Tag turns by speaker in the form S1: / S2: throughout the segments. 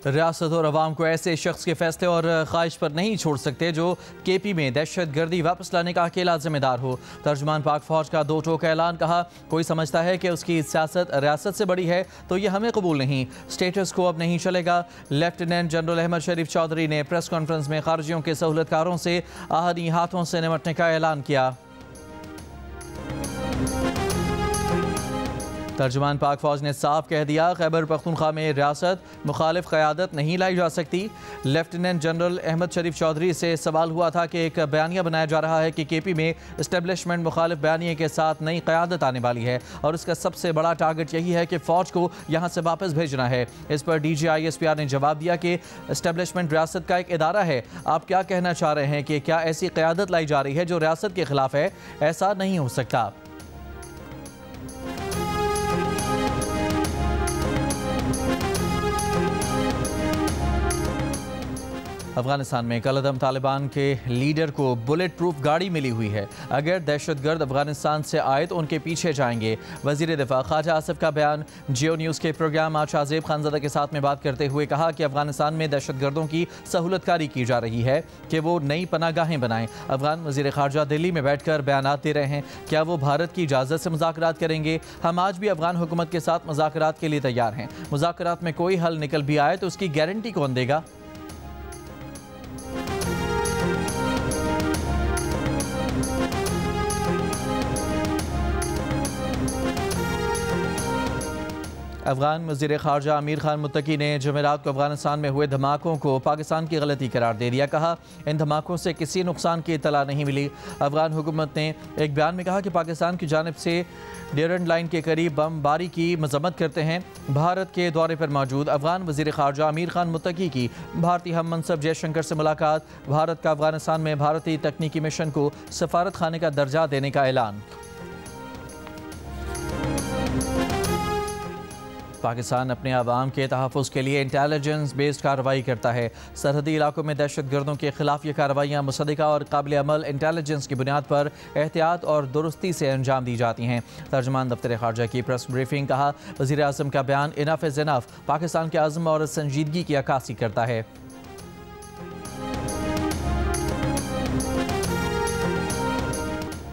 S1: रियासत और अवाम को ऐसे शख्स के फैसले और ख्वाहिश पर नहीं छोड़ सकते जो केपी में दहशत गर्दी वापस लाने का अकेला जिम्मेदार हो। तर्जुमान पाक फौज का दो टोक ऐलान। कहा, कोई समझता है कि उसकी सियासत रियासत से बड़ी है तो ये हमें कबूल नहीं। स्टेटस को अब नहीं चलेगा। लेफ्टिनेंट जनरल अहमद शरीफ चौधरी ने प्रेस कॉन्फ्रेंस में खारजियों के सहूलतकारों से आहनी हाथों से निपटने का ऐलान किया। तर्जुमान पाक फौज ने साफ कह दिया, खैबर पख्तूनख्वा में रियासत मुखालिफ क़यादत नहीं लाई जा सकती। लेफ्टिनेंट जनरल अहमद शरीफ चौधरी से सवाल हुआ था कि एक बयानिया बनाया जा रहा है कि केपी में इस्टेब्लिशमेंट मुखालिफ बयानिए के साथ नई क़यादत आने वाली है और इसका सबसे बड़ा टारगेट यही है कि फ़ौज को यहाँ से वापस भेजना है। इस पर DGISPR ने जवाब दिया कि इस्टेब्लिशमेंट रियासत का एक इदारा है। आप क्या कहना चाह रहे हैं कि क्या ऐसी क़यादत लाई जा रही है जो रियासत के खिलाफ है? ऐसा नहीं हो सकता। अफगानिस्तान में कलअदम तालिबान के लीडर को बुलेट प्रूफ गाड़ी मिली हुई है। अगर दहशतगर्द अफगानिस्तान से आए तो उनके पीछे जाएंगे। वजीर दिफा ख्वाजा आसिफ का बयान। जियो न्यूज़ के प्रोग्राम आज शाहजेब खानज़ादा के साथ में बात करते हुए कहा कि अफगानिस्तान में दहशतगर्दों की सहूलतकारी की जा रही है कि वो नई पनागाहें बनाएं। अफगान वजीर खारजा दिल्ली में बैठकर बयान दे रहे हैं। क्या वो भारत की इजाज़त से मुज़ाकरात करेंगे? हम आज भी अफगान हुकूमत के साथ मुज़ाकरात के लिए तैयार हैं। मुज़ाकरात में कोई हल निकल भी आए तो उसकी गारंटी कौन देगा? अफगान वज़ीर ख़ारजा आमिर खान मुत्तकी ने जुमेरात को अफगानिस्तान में हुए धमाकों को पाकिस्तान की गलती करार दे दिया। कहा, इन धमाकों से किसी नुकसान की इतला नहीं मिली। अफगान हुकूमत ने एक बयान में कहा कि पाकिस्तान की जानिब से डेरन लाइन के करीब बमबारी की मजम्मत करते हैं। भारत के दौरे पर मौजूद अफगान वज़ीर ख़ारजा आमिर खान मुत्तकी की भारतीय हम मनसब जयशंकर से मुलाकात। भारत का अफगानिस्तान में भारतीय तकनीकी मिशन को सफारत खाने का दर्जा देने का ऐलान। पाकिस्तान अपने आवाम के तहफ़्फ़ुज़ के लिए इंटेलिजेंस बेस्ड कार्रवाई करता है। सरहदी इलाकों में दहशत गर्दों के खिलाफ ये कार्रवाइयाँ मुसद्दिक़ा और काबिल अमल इंटेलिजेंस की बुनियाद पर एहतियात और दुरुस्ती से अंजाम दी जाती हैं। तर्जुमान दफ्तर ख़ारजा की प्रेस ब्रीफिंग। कहा, वज़ीर आज़म का बयान इनफ इज़ इनफ पाकिस्तान के आज़म और संजीदगी की अक्कासी करता है।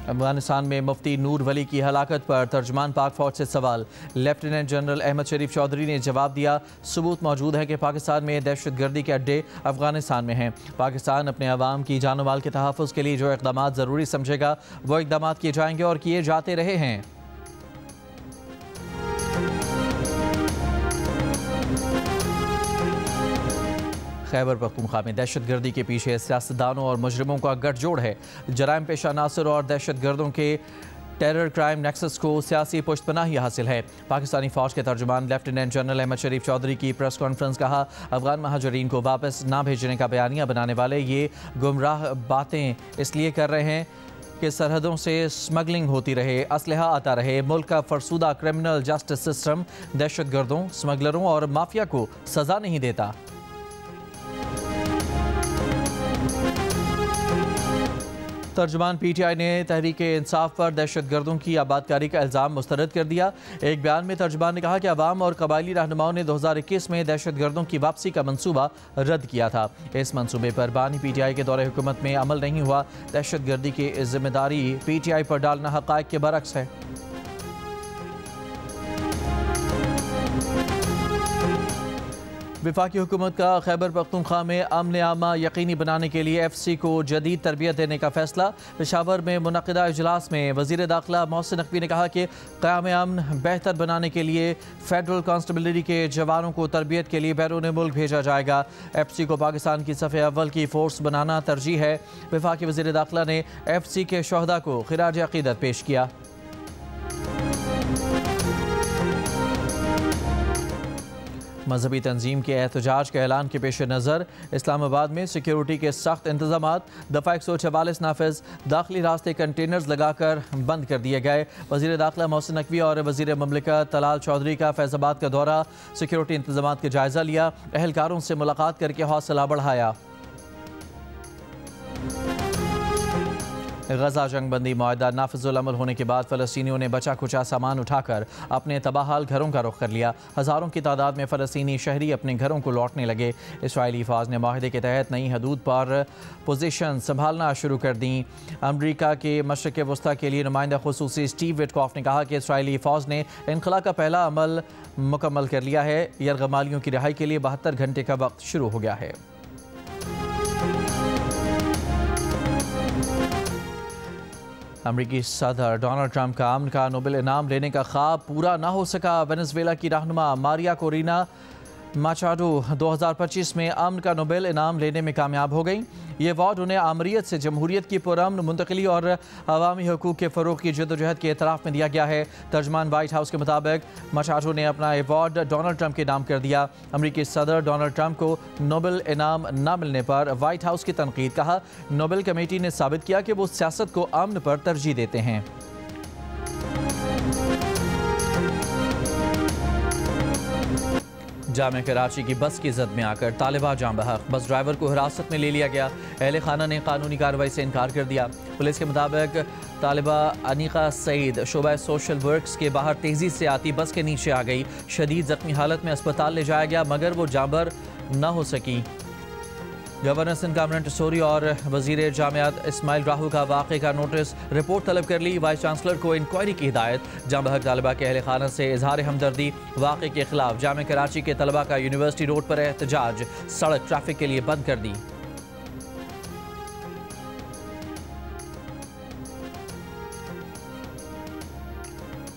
S1: अफगानिस्तान में मुफ्ती नूर वली की हलाकत पर तर्जुमान पाक फौज से सवाल। लेफ्टिनेंट जनरल अहमद शरीफ चौधरी ने जवाब दिया, सबूत मौजूद है कि पाकिस्तान में दहशत गर्दी के अड्डे अफगानिस्तान में हैं। पाकिस्तान अपने अवाम की जान माल के तहफ़्फ़ुज़ के लिए जो इक़दाम ज़रूरी समझेगा वो इक़दाम किए जाएंगे और किए जाते रहे हैं। खैबर पख्तूनख्वा में दहशत गर्दी के पीछे सियासतदानों और मुजरिमों का गठजोड़ है। जराइम पेशा नासिर और दहशत गर्दों के टेरर क्राइम नेक्सस को सियासी पुष्टपनाही हासिल है। पाकिस्तानी फ़ौज के तर्जुमान लेफ्टिनेंट जनरल अहमद शरीफ चौधरी की प्रेस कॉन्फ्रेंस। कहा, अफगान महाजरीन को वापस ना भेजने का बयानिया बनाने वाले ये गुमराह बातें इसलिए कर रहे हैं कि सरहदों से स्मगलिंग होती रहे, असलहा आता रहे। मुल्क का फरसूदा क्रिमिनल जस्टिस सिस्टम दहशत गर्दों, स्मगलरों और माफिया को सज़ा नहीं देता। तर्जुमान PTI ने तहरीक इंसाफ पर दहशत गर्दों की आबादकारी का इल्ज़ाम मुस्तरद कर दिया। एक बयान में तर्जुमान ने कहा कि अवाम और कबायली रहनुमाओं ने 2021 में दहशत गर्दों की वापसी का मंसूबा रद्द किया था। इस मंसूबे पर बानी PTI के दौरे हुकूमत में अमल नहीं हुआ। दहशत गर्दी की जिम्मेदारी PTI पर डालना हक़ाइक़ के बरक्स है। वफाकी हुकूमत का खैबर पख्तूनख्वा में अमन आमा यकीनी बनाने के लिए FC को जदीद तरबियत देने का फैसला। पेशावर में मुनक़िदा इजलास में वज़ीर दाखिला मोहसिन नकवी ने कहा कि क़याम अमन बेहतर बनाने के लिए फेडरल कांस्टेबलरी के जवानों को तरबियत के लिए बैरून मुल्क भेजा जाएगा। FC को पाकिस्तान की सफ़े अव्वल की फ़ोर्स बनाना तरजीह है। वफाकी वज़ीर दाखिला ने FC के शहदा को खिराज अक़ीदत पेश किया। मजहबी तंजीम के एहतजाज के ऐलान के पेश नज़र इस्लामाबाद में सिक्योरिटी के सख्त इंतजाम। दफ़ा 144 नाफिज दाखिली रास्ते कंटेनर्स लगाकर बंद कर दिए गए। वज़ीर दाखिला मोहसिन नकवी और वज़ीर ममलिकत तलाल चौधरी का फैज़ाबाद का दौरा। सिक्योरिटी इंतजाम का जायज़ा लिया। अहलकारों से मुलाकात करके हौसला बढ़ाया। गजा जंगबंदी मुआहदा नाफिजुल अमल होने के बाद फ़लस्तीनियों ने बचा खुचा सामान उठाकर अपने तबाहाल घरों का रुख कर लिया। हज़ारों की तादाद में फ़लस्तीनी शहरी अपने घरों को लौटने लगे। इसराइली फ़ौज ने मुआहदे के तहत नई हदूद पर पोजीशन संभालना शुरू कर दी। अमरीका के मशरिक़ वस्ता के लिए नुमाइंदा खुसूसी स्टीव विटकॉफ ने कहा कि इसराइली फ़ौज ने इनखला का पहला अमल मुकम्मल कर लिया है। यरगमालियों की रिहाई के लिए 72 घंटे का वक्त शुरू हो गया है। अमरीकी सदर डोनाल्ड ट्रंप का अमन का नोबेल इनाम लेने का ख्वाब पूरा ना हो सका। वेनेजुएला की रहनुमा मारिया कोरिना माचाडो 2025 में अमन का नोबेल इनाम लेने में कामयाब हो गई। ये अवार्ड उन्हें आमरीत से जमहूरियत की पुरअमन मुंतकली और अवामी हकूक़ के फ़रोग़ की जद्दोजहद के एतराफ़ में दिया गया है। तर्जमान वाइट हाउस के मुताबिक माचाडो ने अपना अवार्ड डोनाल्ड ट्रंप के नाम कर दिया। अमरीकी सदर डोनाल्ड ट्रंप को नोबेल इनाम न मिलने पर वाइट हाउस की तनकीद। कहा, नोबेल कमेटी ने साबित किया कि वो सियासत को अमन पर तरजीह देते हैं। जामे कराची की बस की जद में आकर तालिबा जाम बहक, बस ड्राइवर को हिरासत में ले लिया गया। अहले खाना ने कानूनी कार्रवाई से इनकार कर दिया। पुलिस के मुताबिक तालिबा अनीका सईद शोबा सोशल वर्क्स के बाहर तेज़ी से आती बस के नीचे आ गई। शदीद जख्मी हालत में अस्पताल ले जाया गया मगर वो जांबर न हो सकी। गवर्नर सिंध कामरान टसोरी और वजीर जामियात इस्माइल राहू का वाक़े का नोटिस रिपोर्ट तलब कर ली। वाइस चांसलर को इंक्वायरी की हिदायत। जाम बहक तालिबा के अहले खाना से इजहार हमदर्दी। वाक़े के खिलाफ जामे कराची के तलबा का यूनिवर्सिटी रोड पर एहतजाज, सड़क ट्रैफिक के लिए बंद कर दी।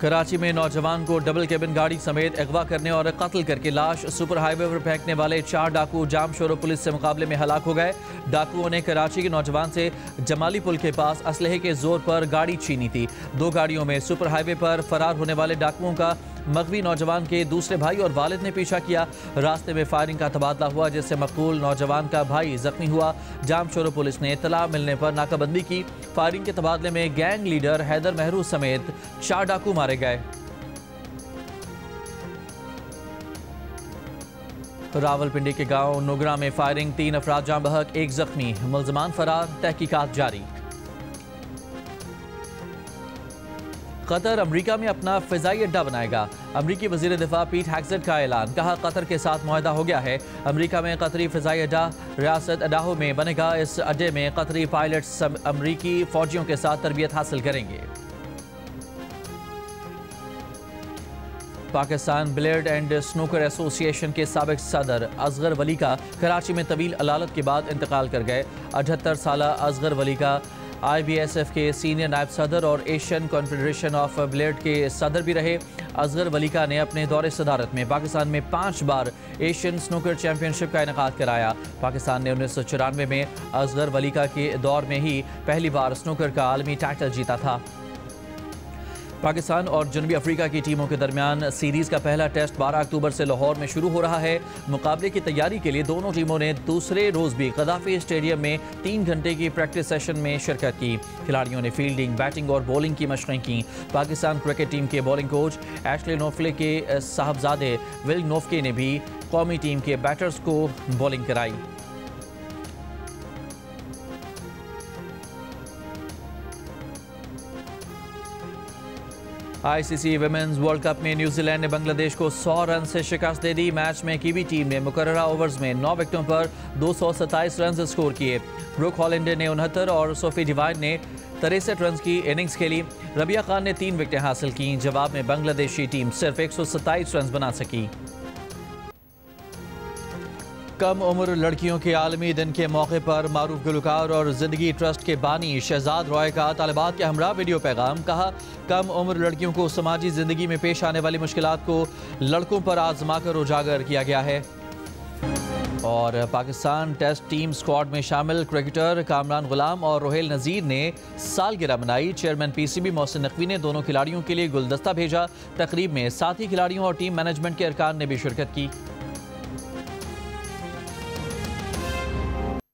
S1: कराची में नौजवान को डबल केबिन गाड़ी समेत अगवा करने और कत्ल करके लाश सुपर हाईवे पर फेंकने वाले 4 डाकू जाम शोरो पुलिस से मुकाबले में हलाक हो गए। डाकुओं ने कराची के नौजवान से जमाली पुल के पास असलहे के जोर पर गाड़ी छीनी थी। 2 गाड़ियों में सुपर हाईवे पर फरार होने वाले डाकुओं का मगवी नौजवान के दूसरे भाई और वालिद ने पीछा किया। रास्ते में फायरिंग का तबादला हुआ जिससे मकबूल नौजवान का भाई जख्मी हुआ। जाम शोरो पुलिस ने इत्तला मिलने पर नाकाबंदी की। फायरिंग के तबादले में गैंग लीडर हैदर महरूज समेत 4 डाकू मारे गए। रावलपिंडी के गांव नुगरा में फायरिंग, 3 अफराद जाम बहक, 1 जख्मी, मुल्जमान फरार, तहकीकात जारी। कतर अमरीका में अपना फ़िज़ाई अड्डा बनाएगा। अमरीकी वज़ीर दिफा पीट हेग्सेट का ऐलान। कहा, कतर के साथ मुआहदा हो गया है। अमरीका में कतरी फ़िज़ाई अड्डा रियासत अडाहो में बनेगा। इस अड्डे में कतरी पायलट्स अमरीकी फ़ौजियों के साथ तरबियत हासिल करेंगे। Pakistan billiard and snooker association के साबिक सदर असगर वली का कराची में तवील अदालत के बाद इंतकाल कर गए। 78 साला असगर वली का IBSF के सीनियर नायब सदर और एशियन कॉन्फेडरेशन ऑफ बिलियर्ड के सदर भी रहे। असगर वलीका ने अपने दौरे सदारत में पाकिस्तान में 5 बार एशियन स्नूकर चैंपियनशिप का इनेकाद कराया। पाकिस्तान ने 1994 में असगर वलीका के दौर में ही पहली बार स्नूकर का आलमी टाइटल जीता था। पाकिस्तान और जनूबी अफ्रीका की टीमों के दरमियान सीरीज़ का पहला टेस्ट 12 अक्टूबर से लाहौर में शुरू हो रहा है। मुकाबले की तैयारी के लिए दोनों टीमों ने दूसरे रोज़ भी गद्दाफी स्टेडियम में 3 घंटे की प्रैक्टिस सेशन में शिरकत की। खिलाड़ियों ने फील्डिंग, बैटिंग और बॉलिंग की मशक़ें की। पाकिस्तान क्रिकेट टीम के बॉलिंग कोच एशले नोफले के साहबजादे विल नोफके ने भी कौमी टीम के बैटर्स को बॉलिंग कराई। ICC विमेंस वर्ल्ड कप में न्यूजीलैंड ने बांग्लादेश को 100 रन से शिकस्त दे दी। मैच में कीवी टीम ने मुकर्ररा ओवर्स में 9 विकेटों पर 227 रन स्कोर किए। ब्रुक हॉलैंडर ने 69 और सोफी डिवाइन ने 63 रन की इनिंग्स खेली। रबिया खान ने 3 विकेटें हासिल की। जवाब में बांग्लादेशी टीम सिर्फ 127 रन बना सकी। कम उम्र लड़कियों के आलमी दिन के मौके पर मारूफ गुलकार और जिंदगी ट्रस्ट के बानी शहजाद रॉय का तालिबात के हमरा वीडियो पैगाम। कहा, कम उम्र लड़कियों को समाजी जिंदगी में पेश आने वाली मुश्किलात को लड़कों पर आजमा कर उजागर किया गया है। और पाकिस्तान टेस्ट टीम स्क्वाड में शामिल क्रिकेटर कामरान गुलाम और रोहेल नज़ीर ने सालगिरह मनाई। चेयरमैन PCB मोहसिन नकवी ने दोनों खिलाड़ियों के लिए गुलदस्ता भेजा। तकरीब में साथी खिलाड़ियों और टीम मैनेजमेंट के अरकान ने भी शिरकत की।